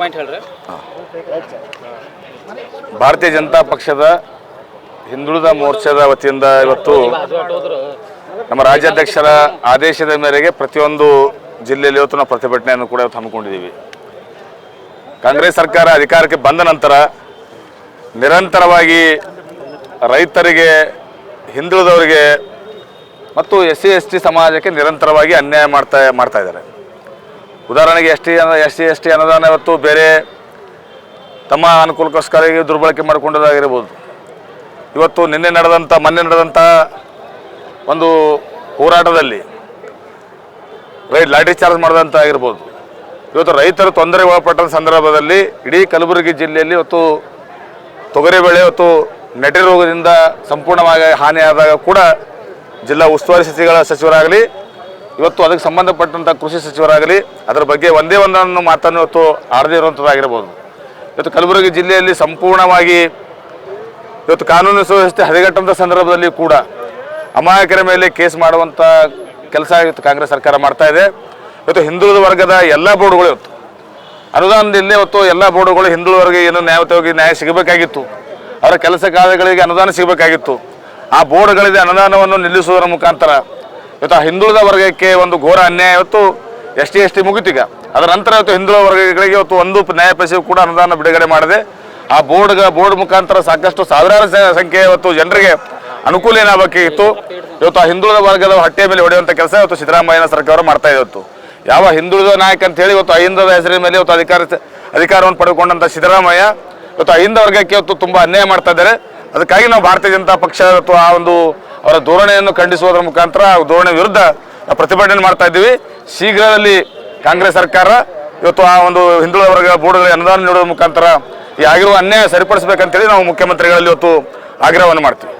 Point ಹೇಳ್ರಿ. ಭಾರತೀಯ ಜನತಾ ಪಕ್ಷದ ಹಿಂದುಳಿದ ಮೋರ್ಚಾದ ವತಿಯಿಂದ ಇವತ್ತು ನಮ್ಮ ರಾಜ್ಯಾಧ್ಯಕ್ಷರ ಆದೇಶದ ಮೇರೆಗೆ ಪ್ರತಿಯೊಂದು ಜಿಲ್ಲೆಯಲ್ಲಿ ಇವತ್ತು ನಾವು ಪ್ರತಿಭಟನೆಯನ್ನು ಕೂಡ ಇವತ್ತು ಹಮ್ಮಿಕೊಂಡಿದ್ದೀವಿ. ಕಾಂಗ್ರೆಸ್ ಸರ್ಕಾರ ಅಧಿಕಾರಕ್ಕೆ ಬಂದ ನಂತರ ನಿರಂತರವಾಗಿ ರೈತರಿಗೆ, ಹಿಂದುಳಿದವರಿಗೆ ಮತ್ತು SC/ST ಸಮಾಜಕ್ಕೆ ನಿರಂತರವಾಗಿ ಅನ್ಯಾಯ ಮಾಡ್ತಾ ಇದ್ದಾರೆ. ಉದಾಹರಣೆಗೆ SC/ST ಅನುದಾನ ಇವತ್ತು ಬೇರೆ ತಮ್ಮ ಅನುಕೂಲಕ್ಕೋಸ್ಕರ ದುರ್ಬಳಕೆ ಮಾಡಿಕೊಂಡದಾಗಿರ್ಬೋದು. ಇವತ್ತು ಮೊನ್ನೆ ನಡೆದಂಥ ಒಂದು ಹೋರಾಟದಲ್ಲಿ ಲಾಠಿ ಚಾರ್ಜ್ ಮಾಡಿದಂಥ ಆಗಿರ್ಬೋದು. ಇವತ್ತು ರೈತರು ತೊಂದರೆಗೆ ಒಳಪಟ್ಟ ಸಂದರ್ಭದಲ್ಲಿ ಇಡೀ ಕಲಬುರಗಿ ಜಿಲ್ಲೆಯಲ್ಲಿ ಇವತ್ತು ತೊಗರಿ ಬೆಳೆ ಇವತ್ತು ನೆಟೆ ರೋಗದಿಂದ ಸಂಪೂರ್ಣವಾಗಿ ಹಾನಿಯಾದಾಗ ಕೂಡ ಜಿಲ್ಲಾ ಉಸ್ತುವಾರಿ ಸಚಿವರಾಗಲಿ, ಇವತ್ತು ಅದಕ್ಕೆ ಸಂಬಂಧಪಟ್ಟಂಥ ಕೃಷಿ ಸಚಿವರಾಗಲಿ ಅದರ ಬಗ್ಗೆ ಒಂದೇ ಒಂದನ್ನು ಮಾತನ್ನು ಇವತ್ತು ಆಡದೇ ಇರುವಂಥದ್ದಾಗಿರ್ಬೋದು. ಇವತ್ತು ಕಲಬುರಗಿ ಜಿಲ್ಲೆಯಲ್ಲಿ ಸಂಪೂರ್ಣವಾಗಿ ಇವತ್ತು ಕಾನೂನು ಸುವ್ಯವಸ್ಥೆ ಹದಗೆಟ್ಟಂಥ ಸಂದರ್ಭದಲ್ಲಿ ಕೂಡ ಅಮಾಯಕರ ಮೇಲೆ ಕೇಸ್ ಮಾಡುವಂಥ ಕೆಲಸ ಇವತ್ತು ಕಾಂಗ್ರೆಸ್ ಸರ್ಕಾರ ಮಾಡ್ತಾ ಇದೆ. ಇವತ್ತು ಹಿಂದುಳಿದ ವರ್ಗದ ಎಲ್ಲ ಬೋರ್ಡ್ಗಳು ಇವತ್ತು ಅನುದಾನದಿಂದ ಇವತ್ತು ಎಲ್ಲ ಬೋರ್ಡ್ಗಳು ಹಿಂದುಳಿದ ವರ್ಗ ಏನು ನ್ಯಾಯ ಸಿಗಬೇಕಾಗಿತ್ತು, ಅವರ ಕೆಲಸ ಕಾರ್ಯಗಳಿಗೆ ಅನುದಾನ ಸಿಗಬೇಕಾಗಿತ್ತು. ಆ ಬೋರ್ಡ್ಗಳಿಗೆ ಅನುದಾನವನ್ನು ನಿಲ್ಲಿಸುವುದರ ಮುಖಾಂತರ ಇವತ್ತು ಆ ಹಿಂದುಳಿದ ವರ್ಗಕ್ಕೆ ಒಂದು ಘೋರ ಅನ್ಯಾಯ ಇವತ್ತು ST ಮುಗಿತೀಗ. ಅದರ ನಂತರ ಇವತ್ತು ಹಿಂದುಳಿದ ವರ್ಗಗಳಿಗೆ ಇವತ್ತು ಒಂದು ನ್ಯಾಯ ಪೈಸೆ ಕೂಡ ಅನುದಾನ ಬಿಡುಗಡೆ ಮಾಡಿದೆ. ಆ ಬೋರ್ಡ್ ಮುಖಾಂತರ ಸಾಕಷ್ಟು ಸಾವಿರಾರು ಸಂಖ್ಯೆ ಇವತ್ತು ಜನರಿಗೆ ಅನುಕೂಲ ಏನಾಗಬೇಕಿತ್ತು. ಇವತ್ತು ಆ ಹಿಂದುಳಿದ ವರ್ಗದ ಹೊಟ್ಟೆ ಮೇಲೆ ಹೊಡೆಯುವಂಥ ಕೆಲಸ ಇವತ್ತು ಸಿದ್ದರಾಮಯ್ಯನ ಸರ್ಕಾರ ಮಾಡ್ತಾ ಇವತ್ತು ಯಾವ ಹಿಂದುಳಿದ ನಾಯಕ ಅಂತ ಹೇಳಿ ಇವತ್ತು ಅಹಿಂದದ ಹೆಸರಿನ ಮೇಲೆ ಇವತ್ತು ಅಧಿಕಾರವನ್ನು ಪಡೆದುಕೊಂಡಂಥ ಸಿದ್ದರಾಮಯ್ಯ ಇವತ್ತು ಅಹಿಂದ ವರ್ಗಕ್ಕೆ ಇವತ್ತು ತುಂಬ ಅನ್ಯಾಯ ಮಾಡ್ತಾ ಇದ್ದಾರೆ. ಅದಕ್ಕಾಗಿ ನಾವು ಭಾರತೀಯ ಜನತಾ ಪಕ್ಷ ಇವತ್ತು ಆ ಒಂದು ಅವರ ಧೋರಣೆಯನ್ನು ಖಂಡಿಸುವುದರ ಮುಖಾಂತರ ಆ ಧೋರಣೆ ವಿರುದ್ಧ ಪ್ರತಿಭಟನೆ ಮಾಡ್ತಾ ಇದ್ದೀವಿ. ಶೀಘ್ರದಲ್ಲಿ ಕಾಂಗ್ರೆಸ್ ಸರ್ಕಾರ ಇವತ್ತು ಆ ಒಂದು ಹಿಂದುಳಿದ ವರ್ಗ ಬೋರ್ಡ್ಗಳಿಗೆ ಅನುದಾನ ನೀಡುವ ಮುಖಾಂತರ ಈ ಆಗಿರುವ ಅನ್ಯಾಯ ಸರಿಪಡಿಸಬೇಕಂತೇಳಿ ನಾವು ಮುಖ್ಯಮಂತ್ರಿಗಳಲ್ಲಿ ಇವತ್ತು ಆಗ್ರಹವನ್ನು ಮಾಡ್ತೀವಿ.